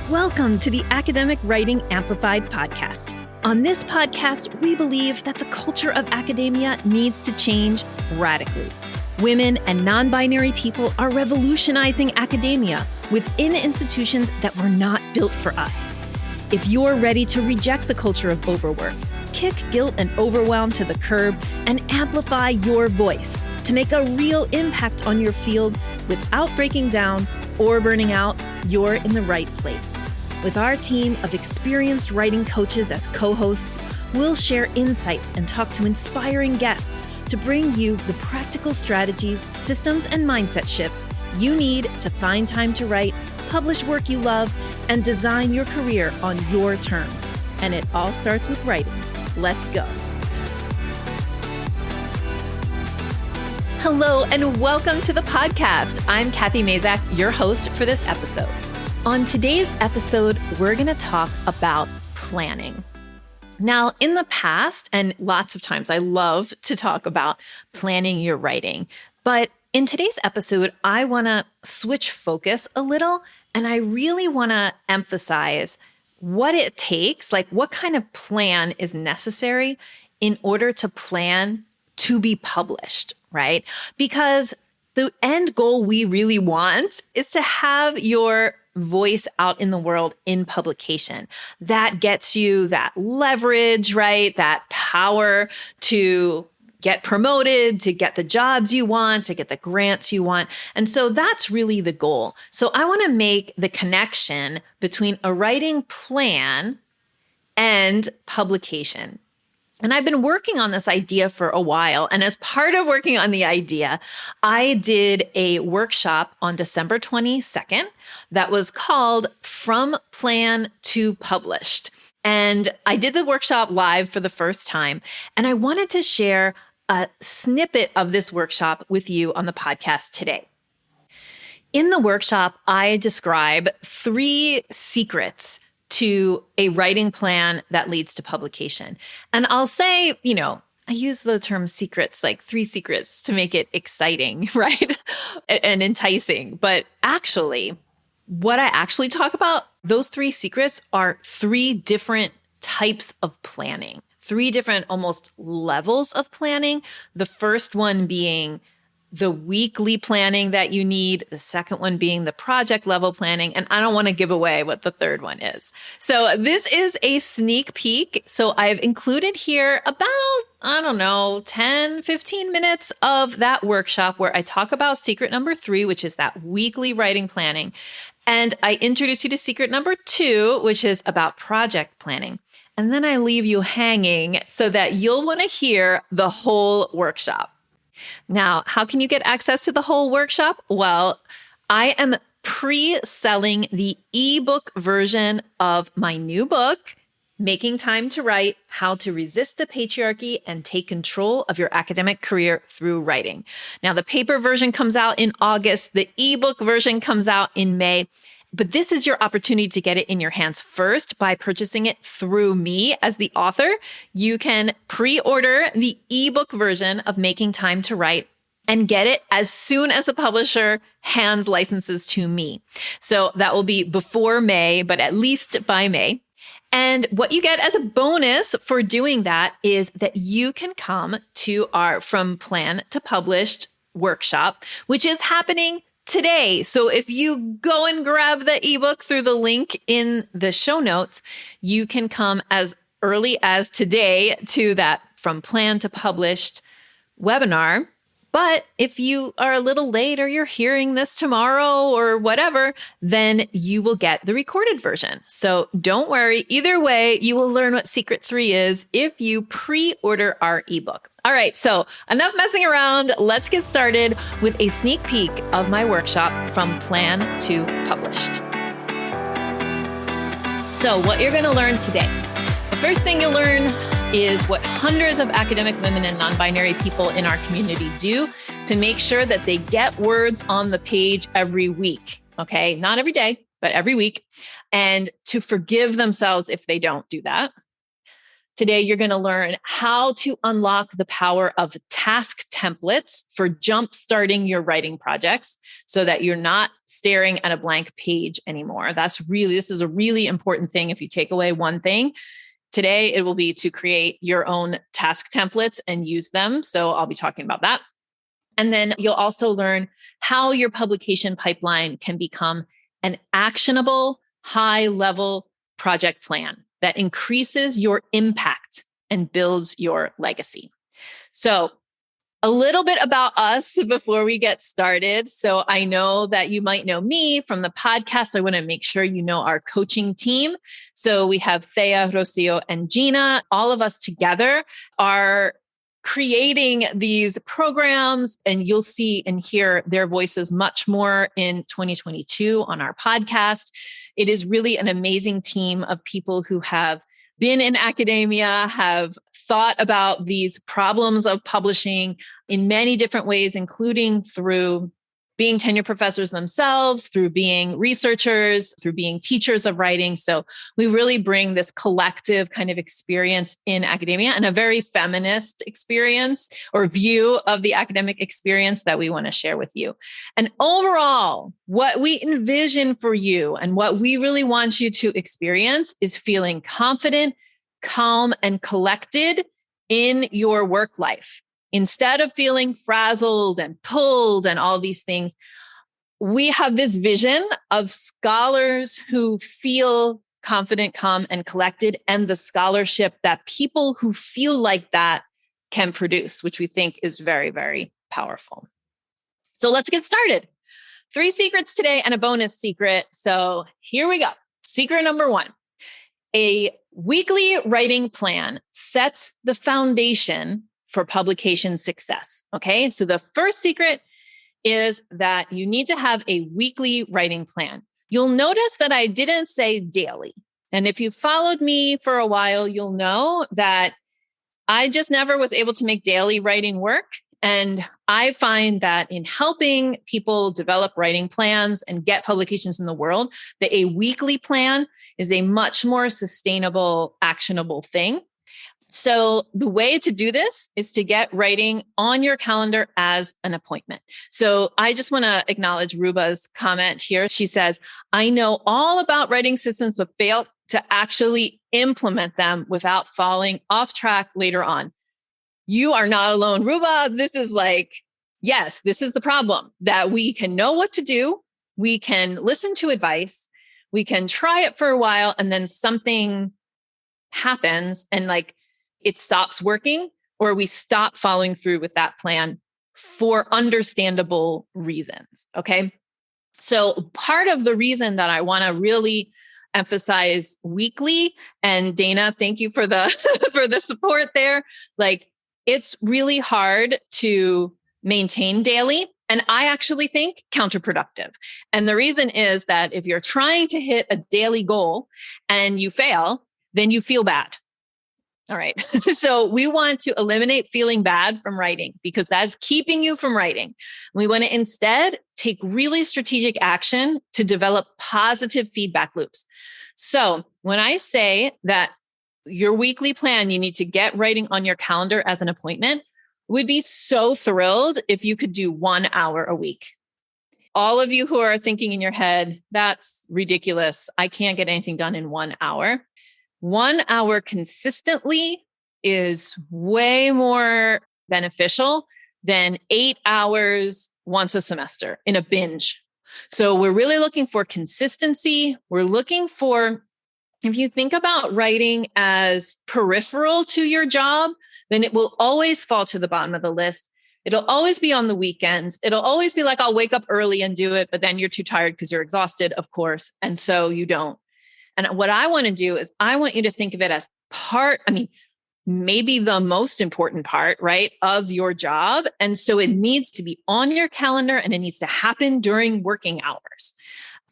Welcome to the Academic Writing Amplified podcast. On this podcast, we believe that the culture of academia needs to change radically. Women and non-binary people are revolutionizing academia within institutions that were not built for us. If you're ready to reject the culture of overwork, kick guilt and overwhelm to the curb, and amplify your voice to make a real impact on your field without breaking down or burning out, you're in the right place. With our team of experienced writing coaches as co-hosts, we'll share insights and talk to inspiring guests to bring you the practical strategies, systems, and mindset shifts you need to find time to write, publish work you love, and design your career on your terms. And it all starts with writing. Let's go. Hello, and welcome to the podcast. I'm Kathy Mazak, your host for this episode. On today's episode, we're going to talk about planning. Now, in the past, and lots of times, I love to talk about planning your writing. But in today's episode, I want to switch focus a little, and I really want to emphasize what it takes, like what kind of plan is necessary in order to plan to be published, right? Because the end goal we really want is to have your voice out in the world in publication. That gets you that leverage, right? That power to get promoted, to get the jobs you want, to get the grants you want. And so that's really the goal. So I want to make the connection between a writing plan and publication. And I've been working on this idea for a while. And as part of working on the idea, I did a workshop on December 22nd that was called From Plan to Published. And I did the workshop live for the first time. And I wanted to share a snippet of this workshop with you on the podcast today. In the workshop, I describe 3 secrets to a writing plan that leads to publication. And I'll say, I use the term secrets, like 3 secrets to make it exciting, right? And enticing. But actually, what I actually talk about, those 3 secrets are 3 different types of planning, 3 different almost levels of planning. The first one being the weekly planning that you need, the second one being the project level planning, and I don't want to give away what the third one is. So this is a sneak peek. So I've included here about, 10, 15 minutes of that workshop where I talk about secret number 3, which is that weekly writing planning. And I introduce you to secret number 2, which is about project planning. And then I leave you hanging so that you'll want to hear the whole workshop. Now, how can you get access to the whole workshop? Well, I am pre-selling the ebook version of my new book, Making Time to Write: How to Resist the Patriarchy and Take Control of Your Academic Career Through Writing. Now, the paper version comes out in August. The ebook version comes out in May. But this is your opportunity to get it in your hands first by purchasing it through me as the author. You can pre-order the ebook version of Making Time to Write and get it as soon as the publisher hands licenses to me. So that will be before May, but at least by May. And what you get as a bonus for doing that is that you can come to our From Plan to Published workshop, which is happening today. So if you go and grab the ebook through the link in the show notes, you can come as early as today to that From Plan to Published webinar. But if you are a little late or you're hearing this tomorrow or whatever, then you will get the recorded version. So don't worry. Either way, you will learn what secret 3 is if you pre-order our ebook. All right, so enough messing around. Let's get started with a sneak peek of my workshop From Plan to Published. So what you're going to learn today. The first thing you'll learn is what hundreds of academic women and non-binary people in our community do to make sure that they get words on the page every week. Okay, not every day, but every week. And to forgive themselves if they don't do that. Today, you're going to learn how to unlock the power of task templates for jump-starting your writing projects so that you're not staring at a blank page anymore. This is a really important thing. If you take away one thing, today it will be to create your own task templates and use them. So I'll be talking about that. And then you'll also learn how your publication pipeline can become an actionable, high-level project plan that increases your impact and builds your legacy. So a little bit about us before we get started. So I know that you might know me from the podcast. I want to make sure you know our coaching team. So we have Thea, Rocio, and Gina. All of us together are creating these programs, and you'll see and hear their voices much more in 2022 on our podcast. It is really an amazing team of people who have been in academia, have thought about these problems of publishing in many different ways, including through being tenure professors themselves, through being researchers, through being teachers of writing. So we really bring this collective kind of experience in academia and a very feminist experience or view of the academic experience that we want to share with you. And overall, what we envision for you and what we really want you to experience is feeling confident, calm, and collected in your work life. Instead of feeling frazzled and pulled and all these things, we have this vision of scholars who feel confident, calm, and collected, and the scholarship that people who feel like that can produce, which we think is very, very powerful. So let's get started. 3 secrets today and a bonus secret. So here we go. Secret number 1. A weekly writing plan sets the foundation for publication success. Okay. So the first secret is that you need to have a weekly writing plan. You'll notice that I didn't say daily. And if you followed me for a while, you'll know that I just never was able to make daily writing work. And I find that in helping people develop writing plans and get publications in the world, that a weekly plan is a much more sustainable, actionable thing. So the way to do this is to get writing on your calendar as an appointment. So I just want to acknowledge Ruba's comment here. She says, I know all about writing systems, but fail to actually implement them without falling off track later on. You are not alone, Ruba. This is yes, this is the problem, that we can know what to do. We can listen to advice. We can try it for a while, and then something happens and it stops working, or we stop following through with that plan for understandable reasons. Okay. So part of the reason that I want to really emphasize weekly, and Dana, thank you for the, for the support there. It's really hard to maintain daily. And I actually think counterproductive. And the reason is that if you're trying to hit a daily goal and you fail, then you feel bad. All right. So we want to eliminate feeling bad from writing because that's keeping you from writing. We want to instead take really strategic action to develop positive feedback loops. So when I say that your weekly plan, you need to get writing on your calendar as an appointment, would be so thrilled if you could do 1 hour a week. All of you who are thinking in your head, that's ridiculous. I can't get anything done in 1 hour. 1 hour consistently is way more beneficial than 8 hours once a semester in a binge. So we're really looking for consistency. We're looking for, if you think about writing as peripheral to your job, then it will always fall to the bottom of the list. It'll always be on the weekends. It'll always be I'll wake up early and do it, but then you're too tired because you're exhausted, of course. And so you don't. And what I want to do is I want you to think of it as maybe the most important part, right, of your job. And so it needs to be on your calendar and it needs to happen during working hours.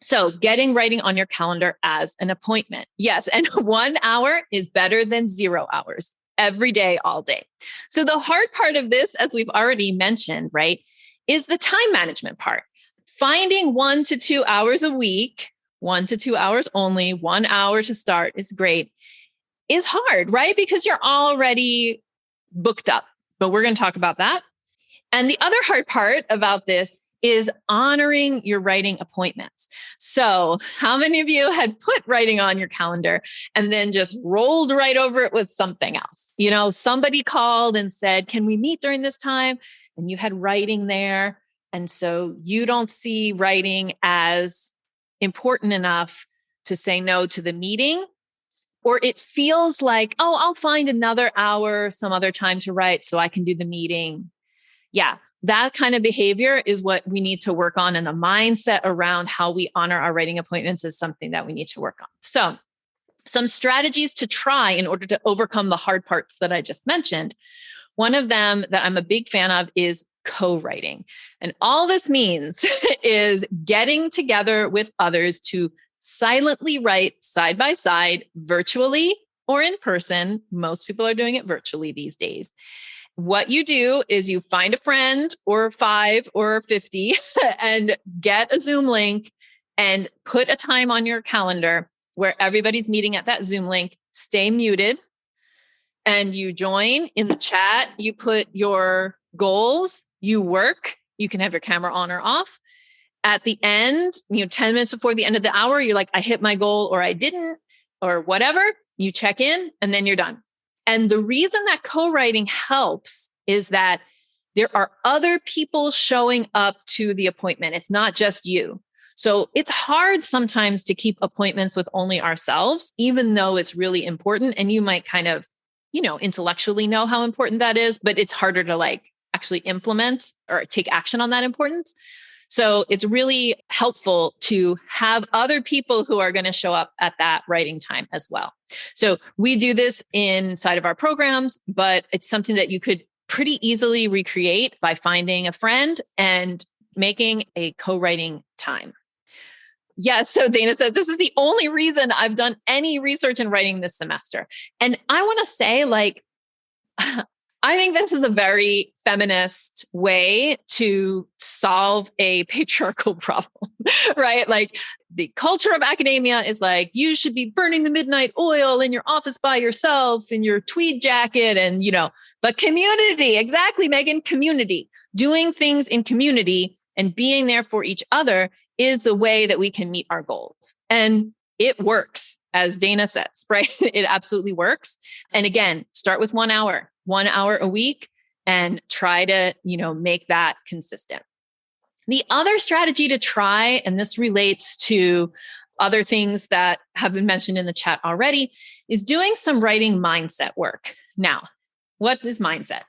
So getting writing on your calendar as an appointment. Yes. And 1 hour is better than 0 hours every day, all day. So the hard part of this, as we've already mentioned, right, is the time management part. Finding 1 to 2 hours a week, 1 to 2 hours only, 1 hour to start is great. is hard, right? Because you're already booked up, but we're going to talk about that. And the other hard part about this is honoring your writing appointments. So how many of you had put writing on your calendar and then just rolled right over it with something else? You know, somebody called and said, can we meet during this time? And you had writing there. And so you don't see writing as important enough to say no to the meeting, or it feels like, oh, I'll find another hour some other time to write so I can do the meeting. Yeah, that kind of behavior is what we need to work on. And the mindset around how we honor our writing appointments is something that we need to work on. So some strategies to try in order to overcome the hard parts that I just mentioned. One of them that I'm a big fan of is co-writing. And all this means is getting together with others to silently write side by side, virtually or in person. Most people are doing it virtually these days. What you do is you find a friend or 5 or 50 and get a Zoom link and put a time on your calendar where everybody's meeting at that Zoom link. Stay muted and you join in the chat. You put your goals, you work, you can have your camera on or off. At the end, 10 minutes before the end of the hour, you're like, I hit my goal or I didn't or whatever. You check in and then you're done. And the reason that co-writing helps is that there are other people showing up to the appointment. It's not just you. So it's hard sometimes to keep appointments with only ourselves, even though it's really important. And you might kind of, intellectually know how important that is, but it's harder to actually implement or take action on that importance. So it's really helpful to have other people who are going to show up at that writing time as well. So we do this inside of our programs, but it's something that you could pretty easily recreate by finding a friend and making a co-writing time. Yes. So Dana says, this is the only reason I've done any research in writing this semester. And I want to say, I think this is a very feminist way to solve a patriarchal problem, right? Like the culture of academia is like, you should be burning the midnight oil in your office by yourself in your tweed jacket and, but community, exactly, Megan, community, doing things in community and being there for each other is the way that we can meet our goals. And it works, as Dana says, right? It absolutely works. And again, start with 1 hour a week and try to, make that consistent. The other strategy to try, and this relates to other things that have been mentioned in the chat already, is doing some writing mindset work. Now, what is mindset?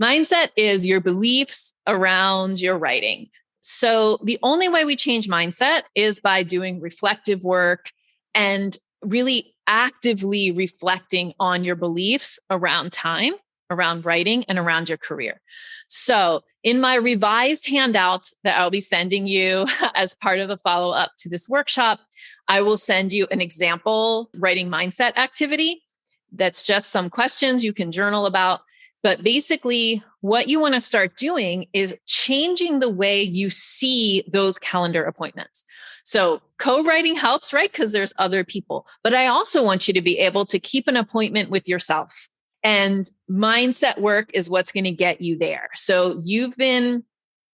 Mindset is your beliefs around your writing. So the only way we change mindset is by doing reflective work and really actively reflecting on your beliefs around time, around writing, and around your career. So in my revised handout that I'll be sending you as part of the follow-up to this workshop, I will send you an example writing mindset activity that's just some questions you can journal about. But basically, what you want to start doing is changing the way you see those calendar appointments. So co-writing helps, right? Because there's other people. But I also want you to be able to keep an appointment with yourself. And mindset work is what's going to get you there. So you've been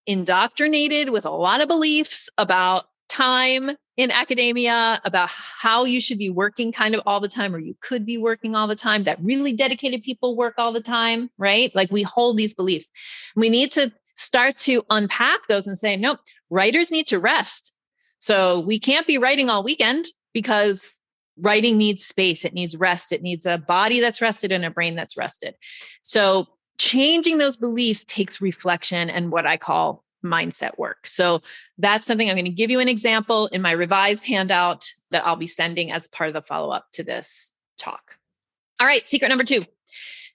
indoctrinated with a lot of beliefs about time in academia, about how you should be working kind of all the time, or you could be working all the time, that really dedicated people work all the time, right? Like we hold these beliefs. We need to start to unpack those and say, nope, writers need to rest. So we can't be writing all weekend because writing needs space. It needs rest. It needs a body that's rested and a brain that's rested. So changing those beliefs takes reflection and what I call mindset work. So that's something I'm going to give you an example in my revised handout that I'll be sending as part of the follow-up to this talk. All right. Secret number 2.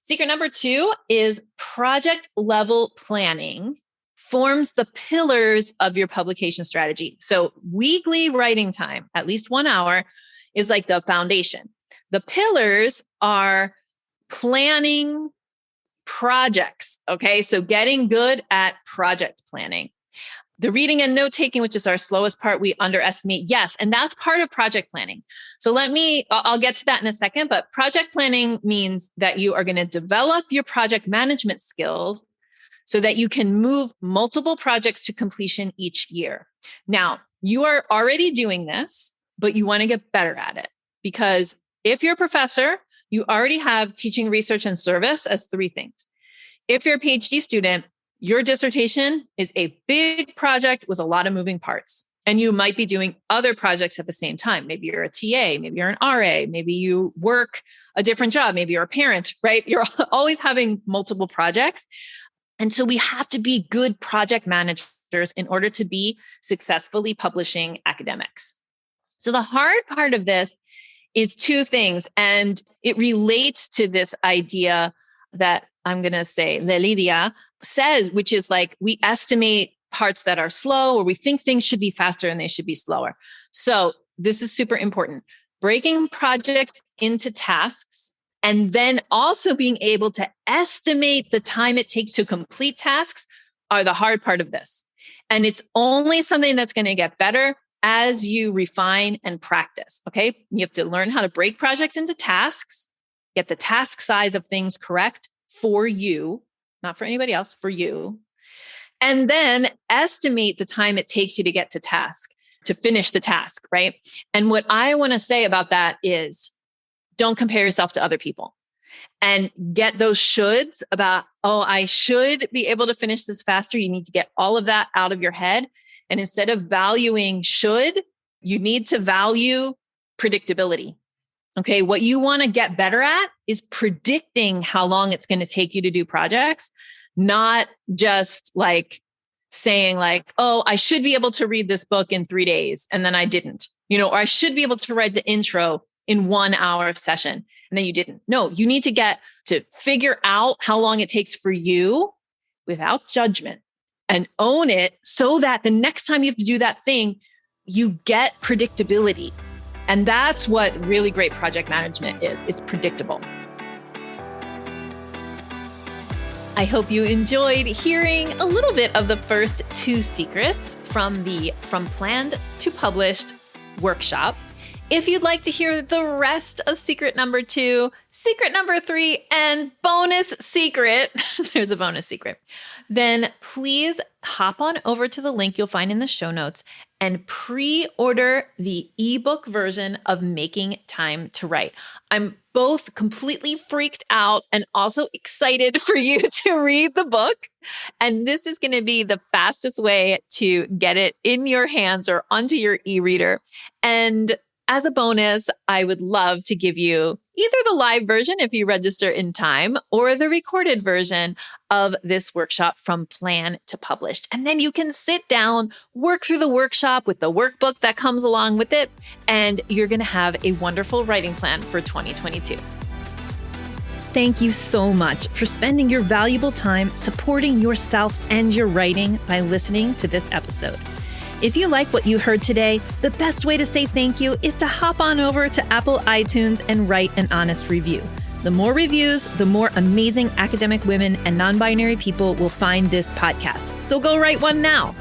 Secret number 2 is project level planning forms the pillars of your publication strategy. So weekly writing time, at least 1 hour, is like the foundation. The pillars are planning projects. Okay. So getting good at project planning. The reading and note taking, which is our slowest part, we underestimate. Yes. And that's part of project planning. So I'll get to that in a second, but project planning means that you are going to develop your project management skills so that you can move multiple projects to completion each year. Now, you are already doing this, but you want to get better at it, because if you're a professor, you already have teaching, research, and service as 3 things. If you're a PhD student, your dissertation is a big project with a lot of moving parts, and you might be doing other projects at the same time. Maybe you're a TA, maybe you're an RA, maybe you work a different job, maybe you're a parent, right? You're always having multiple projects. And so we have to be good project managers in order to be successfully publishing academics. So the hard part of this is 2 things, and it relates to this idea that I'm going to say Lelidia says, which is like we estimate parts that are slow, or we think things should be faster and they should be slower. So this is super important. Breaking projects into tasks, and then also being able to estimate the time it takes to complete tasks are the hard part of this. And it's only something that's going to get better as you refine and practice. Okay. You have to learn how to break projects into tasks, get the task size of things correct for you, not for anybody else, for you. And then estimate the time it takes you to get to finish the task, right? And what I want to say about that is don't compare yourself to other people, and get those shoulds about, I should be able to finish this faster. You need to get all of that out of your head. And instead of valuing should, you need to value predictability. Okay. What you want to get better at is predicting how long it's going to take you to do projects, not just like saying like, I should be able to read this book in 3 days. And then I didn't, or I should be able to write the intro in 1 hour session. And then you didn't. No, you need to get to figure out how long it takes for you without judgment and own it, so that the next time you have to do that thing, you get predictability. And that's what really great project management is. It's predictable. I hope you enjoyed hearing a little bit of the first 2 secrets from the From Planned to Published workshop. If you'd like to hear the rest of secret number 2, secret number 3, and bonus secret, there's a bonus secret, then please hop on over to the link you'll find in the show notes and pre-order the ebook version of Making Time to Write. I'm both completely freaked out and also excited for you to read the book. And this is going to be the fastest way to get it in your hands or onto your e-reader. And as a bonus, I would love to give you either the live version if you register in time, or the recorded version of this workshop From Plan to Published. And then you can sit down, work through the workshop with the workbook that comes along with it, and you're going to have a wonderful writing plan for 2022. Thank you so much for spending your valuable time supporting yourself and your writing by listening to this episode. If you like what you heard today, the best way to say thank you is to hop on over to Apple iTunes and write an honest review. The more reviews, the more amazing academic women and non-binary people will find this podcast. So go write one now.